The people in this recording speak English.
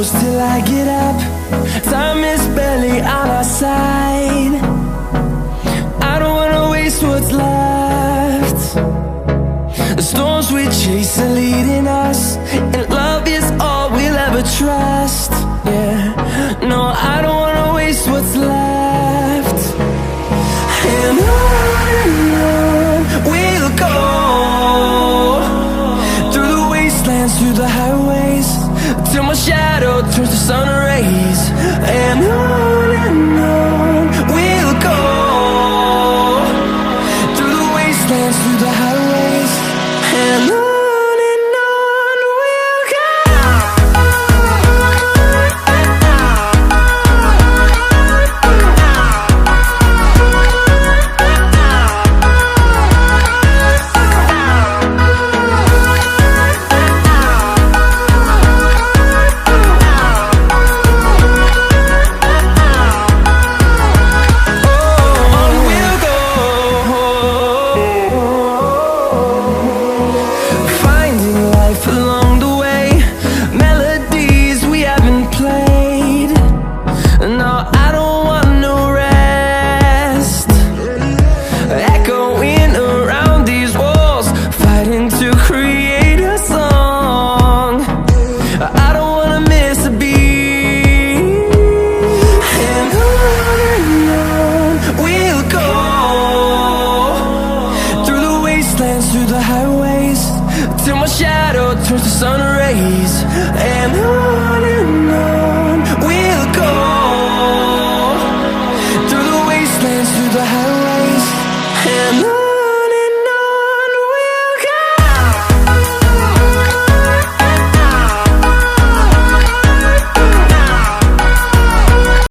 close till I get up. Time is barely on our side. I don't wanna waste what's left. The storms we chase are leading us.